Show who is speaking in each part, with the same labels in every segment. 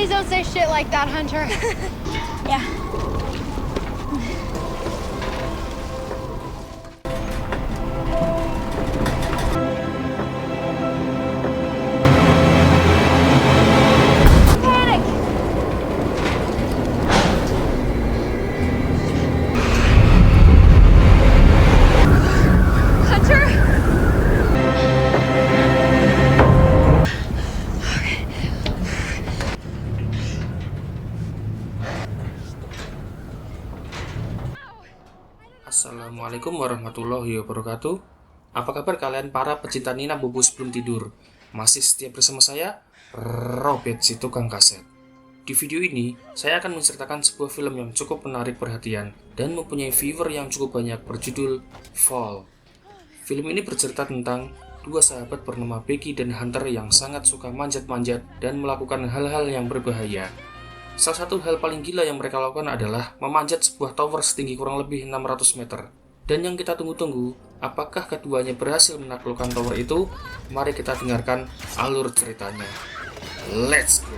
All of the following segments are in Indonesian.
Speaker 1: Please don't say shit like that, Hunter.
Speaker 2: Yeah.
Speaker 1: Panic! Hunter?
Speaker 3: Assalamualaikum warahmatullahi wabarakatuh. Apa kabar kalian para pecinta Nina Bobo sebelum tidur? Masih setia bersama saya, Robert si tukang kaset. Di video ini, saya akan menceritakan sebuah film yang cukup menarik perhatian dan mempunyai viewer yang cukup banyak berjudul Fall. Film ini bercerita tentang dua sahabat bernama Becky dan Hunter yang sangat suka manjat-manjat dan melakukan hal-hal yang berbahaya. Salah satu hal paling gila yang mereka lakukan adalah memanjat sebuah tower setinggi kurang lebih 600 meter. Dan yang kita tunggu-tunggu, apakah keduanya berhasil menaklukkan tower itu? Mari kita dengarkan alur ceritanya. Let's go!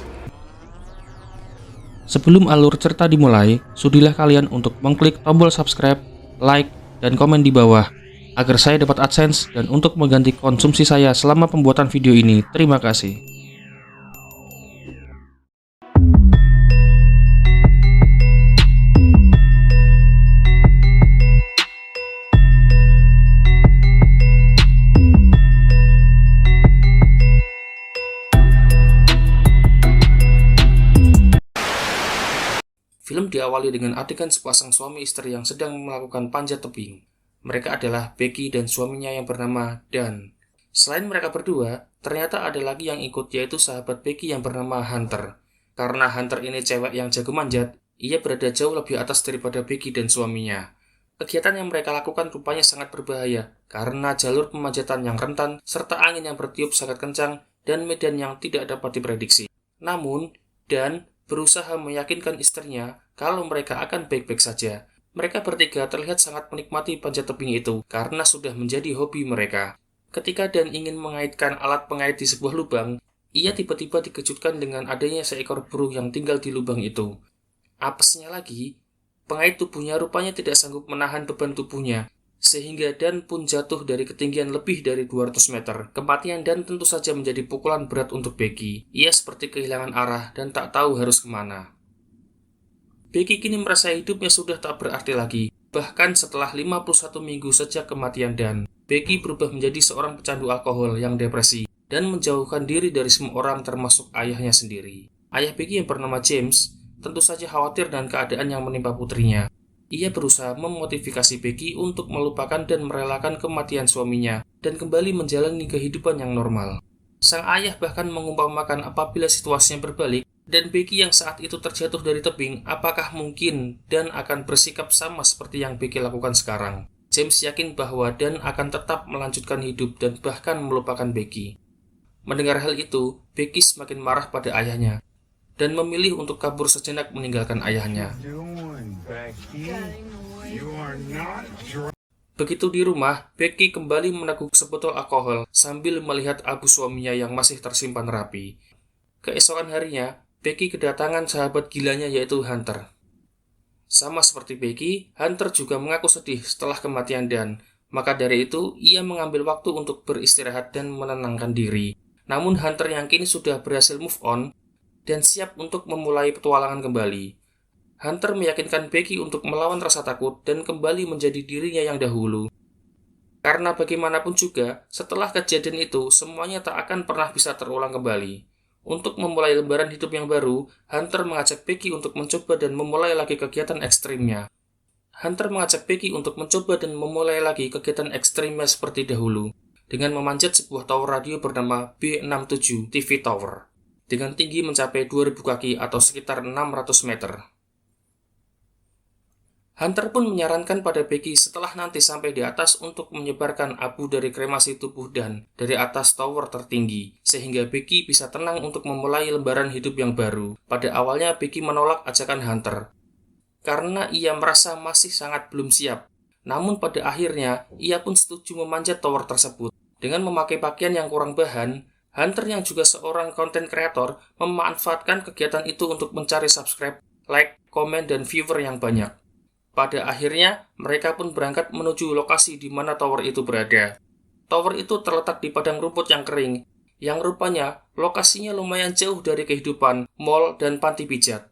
Speaker 3: Sebelum alur cerita dimulai, sudilah kalian untuk mengklik tombol subscribe, like, dan komen di bawah agar saya dapat AdSense dan untuk mengganti konsumsi saya selama pembuatan video ini. Terima kasih. Film diawali dengan adegan sepasang suami istri yang sedang melakukan panjat tebing. Mereka adalah Becky dan suaminya yang bernama Dan. Selain mereka berdua, ternyata ada lagi yang ikut, yaitu sahabat Becky yang bernama Hunter. Karena Hunter ini cewek yang jago manjat, ia berada jauh lebih atas daripada Becky dan suaminya. Kegiatan yang mereka lakukan rupanya sangat berbahaya, karena jalur pemanjatan yang rentan, serta angin yang bertiup sangat kencang, dan medan yang tidak dapat diprediksi. Namun, Dan berusaha meyakinkan istrinya kalau mereka akan baik-baik saja. Mereka bertiga terlihat sangat menikmati panjat tebing itu karena sudah menjadi hobi mereka. Ketika Dan ingin mengaitkan alat pengait di sebuah lubang, ia tiba-tiba dikejutkan dengan adanya seekor burung yang tinggal di lubang itu. Apesnya lagi, pengait tubuhnya rupanya tidak sanggup menahan beban tubuhnya, sehingga Dan pun jatuh dari ketinggian lebih dari 200 meter. Kematian Dan tentu saja menjadi pukulan berat untuk Becky. Ia seperti kehilangan arah dan tak tahu harus kemana. Becky kini merasa hidupnya sudah tak berarti lagi. Bahkan setelah 51 minggu sejak kematian Dan, Becky berubah menjadi seorang pecandu alkohol yang depresi dan menjauhkan diri dari semua orang termasuk ayahnya sendiri. Ayah Becky yang bernama James tentu saja khawatir dengan keadaan yang menimpa putrinya. Ia berusaha memotivasi Becky untuk melupakan dan merelakan kematian suaminya dan kembali menjalani kehidupan yang normal. Sang ayah bahkan mengumpamakan apabila situasinya berbalik dan Becky yang saat itu terjatuh dari tebing, apakah mungkin Dan akan bersikap sama seperti yang Becky lakukan sekarang? James yakin bahwa Dan akan tetap melanjutkan hidup dan bahkan melupakan Becky. Mendengar hal itu, Becky semakin marah pada ayahnya dan memilih untuk kabur sejenak meninggalkan ayahnya. Begitu di rumah, Becky kembali meneguk sebotol alkohol sambil melihat abu suaminya yang masih tersimpan rapi. Keesokan harinya, Becky kedatangan sahabat gilanya yaitu Hunter. Sama seperti Becky, Hunter juga mengaku sedih setelah kematian Dan. Maka dari itu, ia mengambil waktu untuk beristirahat dan menenangkan diri. Namun Hunter yang kini sudah berhasil move on dan siap untuk memulai petualangan kembali. Hunter meyakinkan Becky untuk melawan rasa takut dan kembali menjadi dirinya yang dahulu. Karena bagaimanapun juga, setelah kejadian itu, semuanya tak akan pernah bisa terulang kembali. Untuk memulai lembaran hidup yang baru, Hunter mengajak Becky untuk mencoba dan memulai lagi kegiatan ekstrimnya. Seperti dahulu, dengan memanjat sebuah tower radio bernama B67 TV Tower, dengan tinggi mencapai 2000 kaki atau sekitar 600 meter. Hunter pun menyarankan pada Becky setelah nanti sampai di atas untuk menyebarkan abu dari kremasi tubuh Dan dari atas tower tertinggi, sehingga Becky bisa tenang untuk memulai lembaran hidup yang baru. Pada awalnya Becky menolak ajakan Hunter, karena ia merasa masih sangat belum siap. Namun pada akhirnya, ia pun setuju memanjat tower tersebut. Dengan memakai pakaian yang kurang bahan, Hunter yang juga seorang content creator memanfaatkan kegiatan itu untuk mencari subscribe, like, komen, dan viewer yang banyak. Pada akhirnya, mereka pun berangkat menuju lokasi di mana tower itu berada. Tower itu terletak di padang rumput yang kering, yang rupanya lokasinya lumayan jauh dari kehidupan, mall, dan panti pijat.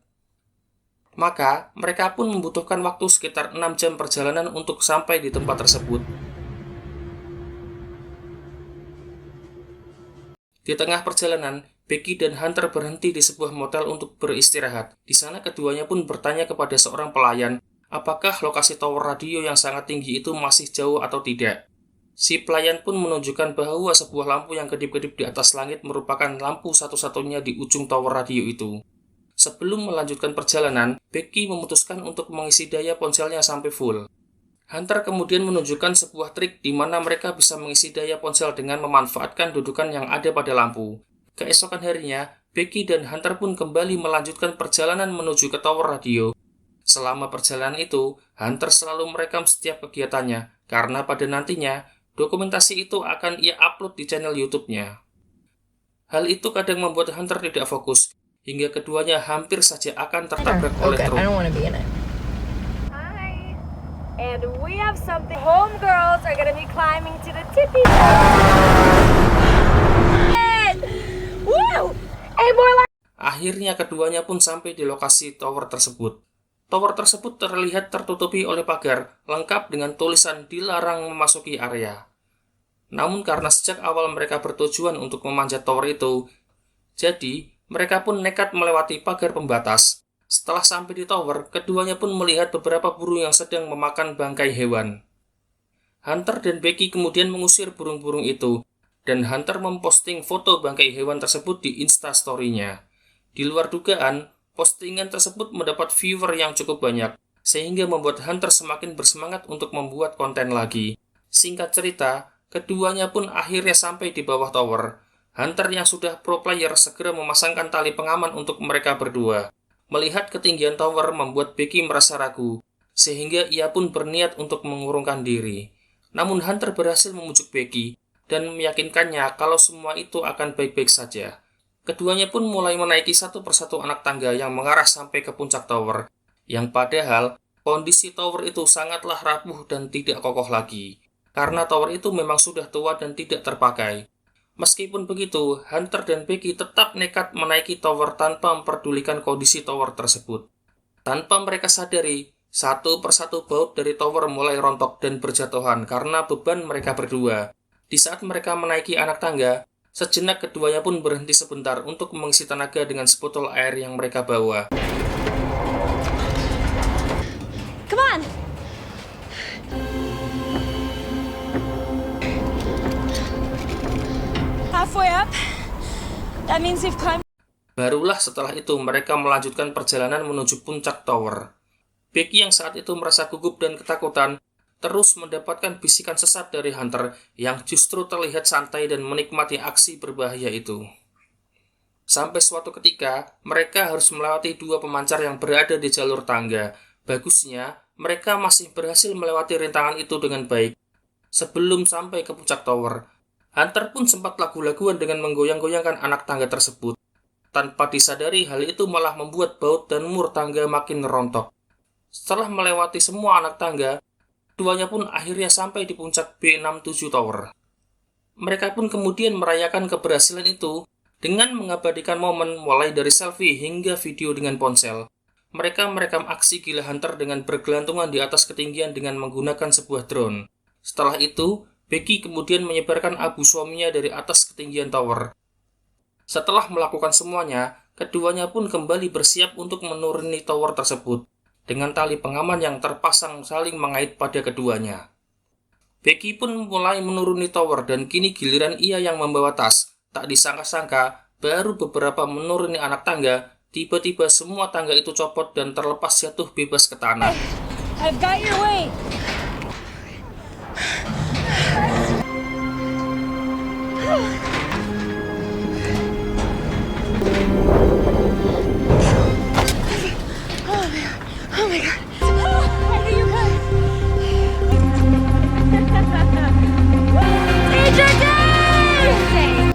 Speaker 3: Maka, mereka pun membutuhkan waktu sekitar 6 jam perjalanan untuk sampai di tempat tersebut. Di tengah perjalanan, Becky dan Hunter berhenti di sebuah motel untuk beristirahat. Di sana keduanya pun bertanya kepada seorang pelayan, apakah lokasi tower radio yang sangat tinggi itu masih jauh atau tidak. Si pelayan pun menunjukkan bahwa sebuah lampu yang kedip-kedip di atas langit merupakan lampu satu-satunya di ujung tower radio itu. Sebelum melanjutkan perjalanan, Becky memutuskan untuk mengisi daya ponselnya sampai full. Hunter kemudian menunjukkan sebuah trik di mana mereka bisa mengisi daya ponsel dengan memanfaatkan dudukan yang ada pada lampu. Keesokan harinya, Becky dan Hunter pun kembali melanjutkan perjalanan menuju ke tower radio. Selama perjalanan itu, Hunter selalu merekam setiap kegiatannya, karena pada nantinya, dokumentasi itu akan ia upload di channel YouTube-nya. Hal itu kadang membuat Hunter tidak fokus, hingga keduanya hampir saja akan tertabrak oleh truk.
Speaker 2: And we have something. Homegirls are gonna be climbing to the tippy. Woo! Hey, more like.
Speaker 3: Akhirnya keduanya pun sampai di lokasi tower tersebut. Tower tersebut terlihat tertutupi oleh pagar, lengkap dengan tulisan dilarang memasuki area. Namun karena sejak awal mereka bertujuan untuk memanjat tower itu, jadi mereka pun nekat melewati pagar pembatas. Setelah sampai di tower, keduanya pun melihat beberapa burung yang sedang memakan bangkai hewan. Hunter dan Becky kemudian mengusir burung-burung itu, dan Hunter memposting foto bangkai hewan tersebut di Instastory-nya. Di luar dugaan, postingan tersebut mendapat viewer yang cukup banyak, sehingga membuat Hunter semakin bersemangat untuk membuat konten lagi. Singkat cerita, keduanya pun akhirnya sampai di bawah tower. Hunter yang sudah pro player segera memasangkan tali pengaman untuk mereka berdua. Melihat ketinggian tower membuat Becky merasa ragu, sehingga ia pun berniat untuk mengurungkan diri. Namun Hunter berhasil membujuk Becky dan meyakinkannya kalau semua itu akan baik-baik saja. Keduanya pun mulai menaiki satu persatu anak tangga yang mengarah sampai ke puncak tower, yang padahal kondisi tower itu sangatlah rapuh dan tidak kokoh lagi, karena tower itu memang sudah tua dan tidak terpakai. Meskipun begitu, Hunter dan Becky tetap nekat menaiki tower tanpa memperdulikan kondisi tower tersebut. Tanpa mereka sadari, satu persatu baut dari tower mulai rontok dan berjatuhan karena beban mereka berdua. Di saat mereka menaiki anak tangga, sejenak keduanya pun berhenti sebentar untuk mengisi tenaga dengan sebotol air yang mereka bawa.
Speaker 1: Come on! Halfway up. That means we've climbed.
Speaker 3: Barulah setelah itu mereka melanjutkan perjalanan menuju puncak tower. Becky yang saat itu merasa gugup dan ketakutan, terus mendapatkan bisikan sesat dari Hunter yang justru terlihat santai dan menikmati aksi berbahaya itu. Sampai suatu ketika, mereka harus melewati dua pemancar yang berada di jalur tangga. Bagusnya, mereka masih berhasil melewati rintangan itu dengan baik. Sebelum sampai ke puncak tower, Hunter pun sempat lagu-laguan dengan menggoyang-goyangkan anak tangga tersebut. Tanpa disadari, hal itu malah membuat baut dan mur tangga makin rontok. Setelah melewati semua anak tangga, keduanya pun akhirnya sampai di puncak B67 Tower. Mereka pun kemudian merayakan keberhasilan itu dengan mengabadikan momen mulai dari selfie hingga video dengan ponsel. Mereka merekam aksi gila Hunter dengan bergelantungan di atas ketinggian dengan menggunakan sebuah drone. Setelah itu, Becky kemudian menyebarkan abu suaminya dari atas ketinggian tower. Setelah melakukan semuanya, keduanya pun kembali bersiap untuk menuruni tower tersebut, dengan tali pengaman yang terpasang saling mengait pada keduanya. Becky pun mulai menuruni tower dan kini giliran ia yang membawa tas. Tak disangka-sangka, baru beberapa menuruni anak tangga, tiba-tiba semua tangga itu copot dan terlepas jatuh bebas ke tanah.
Speaker 2: I've got your weight.
Speaker 1: Oh my god.
Speaker 2: I think you're good. Teacher Dave!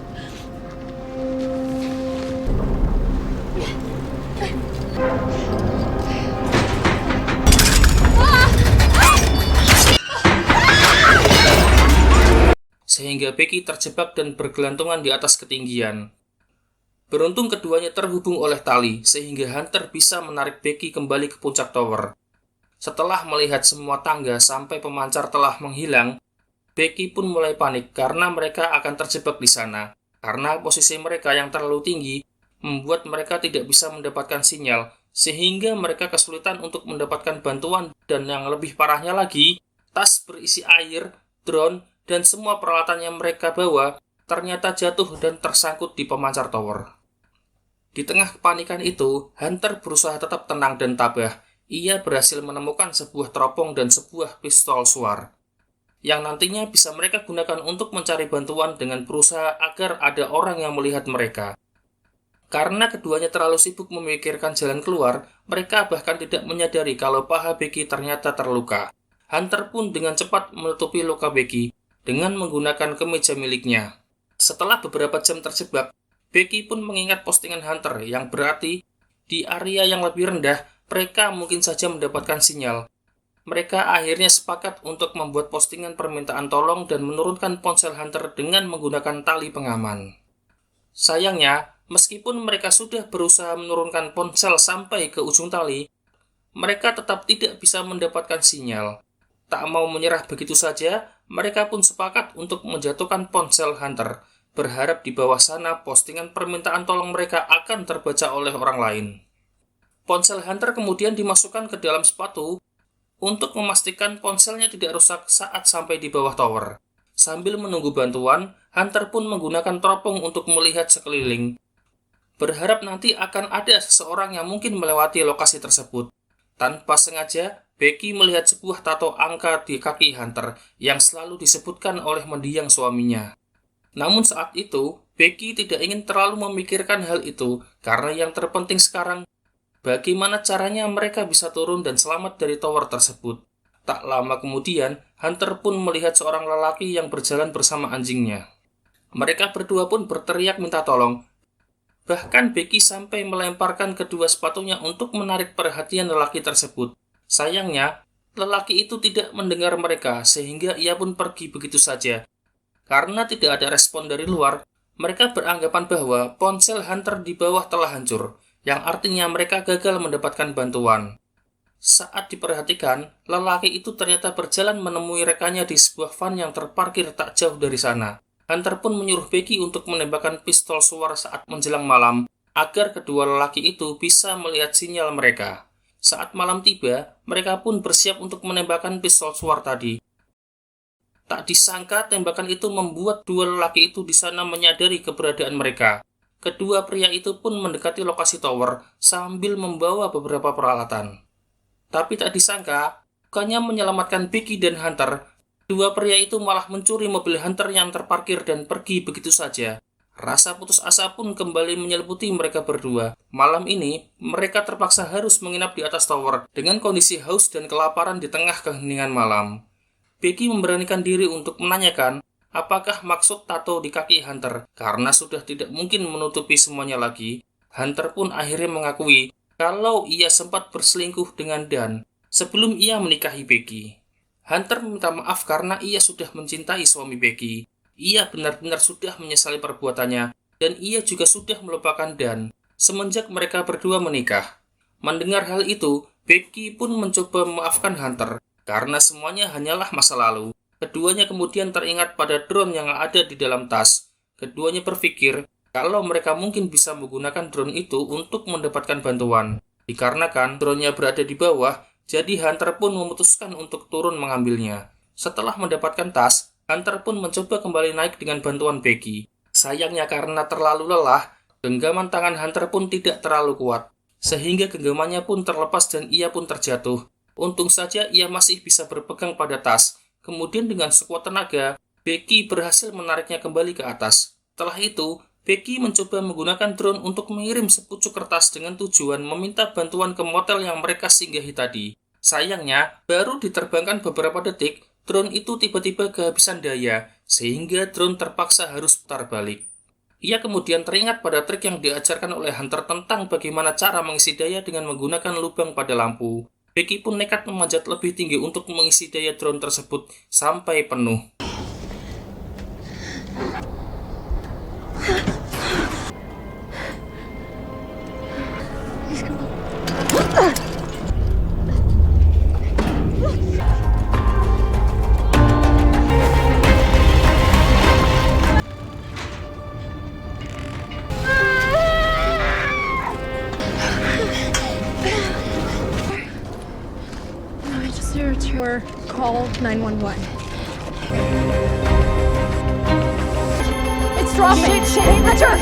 Speaker 3: sehingga Becky terjebak dan bergelantungan di atas ketinggian. Beruntung keduanya terhubung oleh tali, sehingga Hunter bisa menarik Becky kembali ke puncak tower. Setelah melihat semua tangga sampai pemancar telah menghilang, Becky pun mulai panik karena mereka akan terjebak di sana. Karena posisi mereka yang terlalu tinggi, membuat mereka tidak bisa mendapatkan sinyal, sehingga mereka kesulitan untuk mendapatkan bantuan, dan yang lebih parahnya lagi, tas berisi air, drone, dan semua peralatan yang mereka bawa ternyata jatuh dan tersangkut di pemancar tower. Di tengah kepanikan itu, Hunter berusaha tetap tenang dan tabah. Ia berhasil menemukan sebuah teropong dan sebuah pistol suar, yang nantinya bisa mereka gunakan untuk mencari bantuan dengan berusaha agar ada orang yang melihat mereka. Karena keduanya terlalu sibuk memikirkan jalan keluar, mereka bahkan tidak menyadari kalau paha Becky ternyata terluka. Hunter pun dengan cepat menutupi luka Becky dengan menggunakan kemeja miliknya. Setelah beberapa jam terjebak, Becky pun mengingat postingan Hunter yang berarti di area yang lebih rendah mereka mungkin saja mendapatkan sinyal. Mereka akhirnya sepakat untuk membuat postingan permintaan tolong dan menurunkan ponsel Hunter dengan menggunakan tali pengaman. Sayangnya, meskipun mereka sudah berusaha menurunkan ponsel sampai ke ujung tali, mereka tetap tidak bisa mendapatkan sinyal. Tak mau menyerah begitu saja, mereka pun sepakat untuk menjatuhkan ponsel Hunter, berharap di bawah sana postingan permintaan tolong mereka akan terbaca oleh orang lain. Ponsel Hunter kemudian dimasukkan ke dalam sepatu untuk memastikan ponselnya tidak rusak saat sampai di bawah tower. Sambil menunggu bantuan, Hunter pun menggunakan teropong untuk melihat sekeliling, berharap nanti akan ada seseorang yang mungkin melewati lokasi tersebut. Tanpa sengaja, Becky melihat sebuah tato angka di kaki Hunter yang selalu disebutkan oleh mendiang suaminya. Namun saat itu, Becky tidak ingin terlalu memikirkan hal itu karena yang terpenting sekarang, bagaimana caranya mereka bisa turun dan selamat dari tower tersebut. Tak lama kemudian, Hunter pun melihat seorang lelaki yang berjalan bersama anjingnya. Mereka berdua pun berteriak minta tolong. Bahkan Becky sampai melemparkan kedua sepatunya untuk menarik perhatian lelaki tersebut. Sayangnya, lelaki itu tidak mendengar mereka sehingga ia pun pergi begitu saja. Karena tidak ada respon dari luar, mereka beranggapan bahwa ponsel Hunter di bawah telah hancur, yang artinya mereka gagal mendapatkan bantuan. Saat diperhatikan, lelaki itu ternyata berjalan menemui rekannya di sebuah van yang terparkir tak jauh dari sana. Hunter pun menyuruh Becky untuk menembakkan pistol suar saat menjelang malam, agar kedua lelaki itu bisa melihat sinyal mereka. Saat malam tiba, mereka pun bersiap untuk menembakkan pistol suar tadi. Tak disangka tembakan itu membuat dua lelaki itu di sana menyadari keberadaan mereka. Kedua pria itu pun mendekati lokasi tower sambil membawa beberapa peralatan. Tapi tak disangka, bukannya menyelamatkan Becky dan Hunter, dua pria itu malah mencuri mobil Hunter yang terparkir dan pergi begitu saja. Rasa putus asa pun kembali menyelimuti mereka berdua. Malam ini, mereka terpaksa harus menginap di atas tower dengan kondisi haus dan kelaparan di tengah keheningan malam. Becky memberanikan diri untuk menanyakan apakah maksud tato di kaki Hunter. Karena sudah tidak mungkin menutupi semuanya lagi, Hunter pun akhirnya mengakui kalau ia sempat berselingkuh dengan Dan sebelum ia menikahi Becky. Hunter meminta maaf karena ia sudah mencintai suami Becky. Ia benar-benar sudah menyesali perbuatannya dan ia juga sudah melupakan Dan semenjak mereka berdua menikah. Mendengar hal itu, Becky pun mencoba memaafkan Hunter karena semuanya hanyalah masa lalu. Keduanya kemudian teringat pada drone yang ada di dalam tas. Keduanya berpikir kalau mereka mungkin bisa menggunakan drone itu untuk mendapatkan bantuan. Dikarenakan drone-nya berada di bawah, jadi Hunter pun memutuskan untuk turun mengambilnya. Setelah mendapatkan tas, Hunter pun mencoba kembali naik dengan bantuan Becky. Sayangnya karena terlalu lelah, genggaman tangan Hunter pun tidak terlalu kuat, sehingga genggamannya pun terlepas dan ia pun terjatuh. Untung saja ia masih bisa berpegang pada tas. Kemudian dengan sekuat tenaga, Becky berhasil menariknya kembali ke atas. Setelah itu, Becky mencoba menggunakan drone untuk mengirim sepucuk kertas dengan tujuan meminta bantuan ke motel yang mereka singgahi tadi. Sayangnya, baru diterbangkan beberapa detik, drone itu tiba-tiba kehabisan daya, sehingga drone terpaksa harus putar balik. Ia kemudian teringat pada trik yang diajarkan oleh Hunter tentang bagaimana cara mengisi daya dengan menggunakan lubang pada lampu. Becky pun nekat memanjat lebih tinggi untuk mengisi daya drone tersebut sampai penuh.
Speaker 4: Register or call 911. It's dropping. Shit, Richard.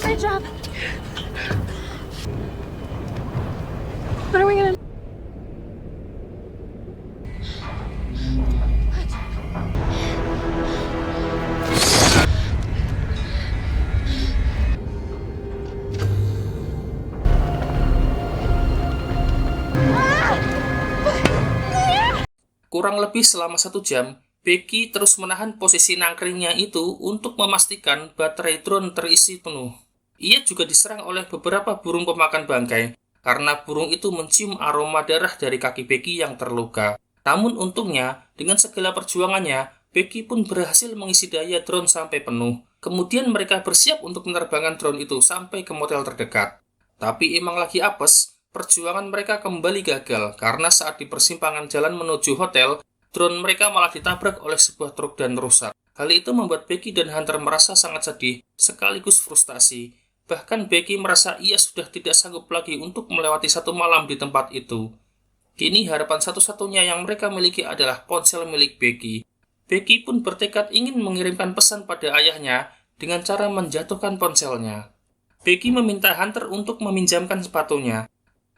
Speaker 4: Great job. What are we gonna?
Speaker 3: Kurang lebih selama 1 jam, Becky terus menahan posisi nangkringnya itu untuk memastikan baterai drone terisi penuh. Ia juga diserang oleh beberapa burung pemakan bangkai, karena burung itu mencium aroma darah dari kaki Becky yang terluka. Namun untungnya, dengan segala perjuangannya, Becky pun berhasil mengisi daya drone sampai penuh. Kemudian mereka bersiap untuk menerbangkan drone itu sampai ke motel terdekat. Tapi emang lagi apes, perjuangan mereka kembali gagal karena saat di persimpangan jalan menuju hotel, drone mereka malah ditabrak oleh sebuah truk dan rusak. Hal itu membuat Becky dan Hunter merasa sangat sedih, sekaligus frustasi. Bahkan Becky merasa ia sudah tidak sanggup lagi untuk melewati 1 malam di tempat itu. Kini harapan satu-satunya yang mereka miliki adalah ponsel milik Becky. Becky pun bertekad ingin mengirimkan pesan pada ayahnya dengan cara menjatuhkan ponselnya. Becky meminta Hunter untuk meminjamkan sepatunya.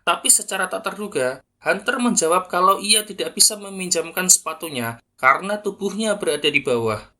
Speaker 3: Tapi secara tak terduga, Hunter menjawab kalau ia tidak bisa meminjamkan sepatunya karena tubuhnya berada di bawah.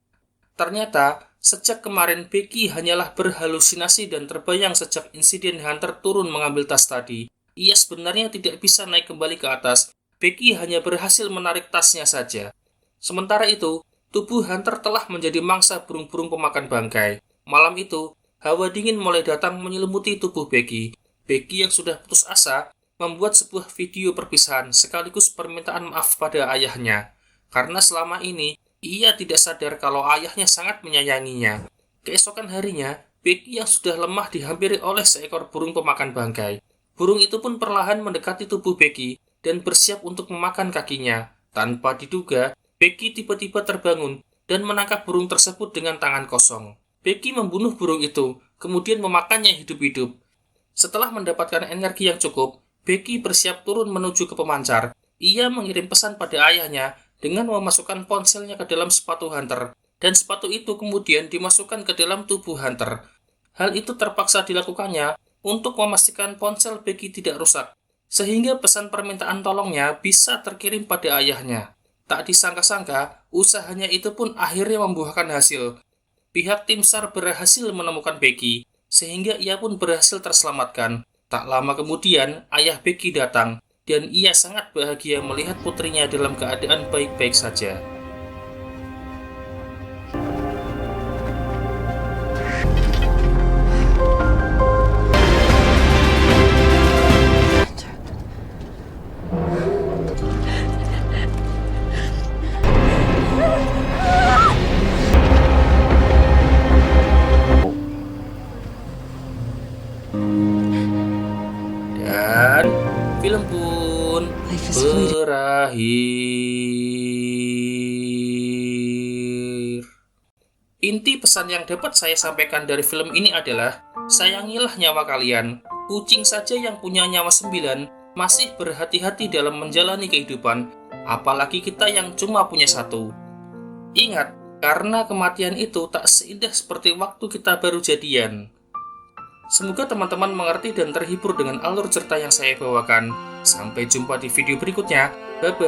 Speaker 3: Ternyata, sejak kemarin Becky hanyalah berhalusinasi dan terbayang sejak insiden Hunter turun mengambil tas tadi. Ia sebenarnya tidak bisa naik kembali ke atas. Becky hanya berhasil menarik tasnya saja. Sementara itu, tubuh Hunter telah menjadi mangsa burung-burung pemakan bangkai. Malam itu, hawa dingin mulai datang menyelimuti tubuh Becky. Becky yang sudah putus asa membuat sebuah video perpisahan sekaligus permintaan maaf pada ayahnya. Karena selama ini, ia tidak sadar kalau ayahnya sangat menyayanginya. Keesokan harinya, Becky yang sudah lemah dihampiri oleh seekor burung pemakan bangkai. Burung itu pun perlahan mendekati tubuh Becky dan bersiap untuk memakan kakinya. Tanpa diduga, Becky tiba-tiba terbangun dan menangkap burung tersebut dengan tangan kosong. Becky membunuh burung itu, kemudian memakannya hidup-hidup. Setelah mendapatkan energi yang cukup, Becky bersiap turun menuju ke pemancar. Ia mengirim pesan pada ayahnya dengan memasukkan ponselnya ke dalam sepatu Hunter, dan sepatu itu kemudian dimasukkan ke dalam tubuh Hunter. Hal itu terpaksa dilakukannya untuk memastikan ponsel Becky tidak rusak, sehingga pesan permintaan tolongnya bisa terkirim pada ayahnya. Tak disangka-sangka, usahanya itu pun akhirnya membuahkan hasil. Pihak tim SAR berhasil menemukan Becky, sehingga ia pun berhasil terselamatkan. Tak lama kemudian, ayah Becky datang, dan ia sangat bahagia melihat putrinya dalam keadaan baik-baik saja. Dan film pun berakhir. Inti pesan yang dapat saya sampaikan dari film ini adalah, sayangilah nyawa kalian. Kucing saja yang punya nyawa 9 masih berhati-hati dalam menjalani kehidupan, apalagi kita yang cuma punya 1. Ingat, karena kematian itu tak seindah seperti waktu kita baru jadian. Semoga teman-teman mengerti dan terhibur dengan alur cerita yang saya bawakan. Sampai jumpa di video berikutnya. Bye-bye.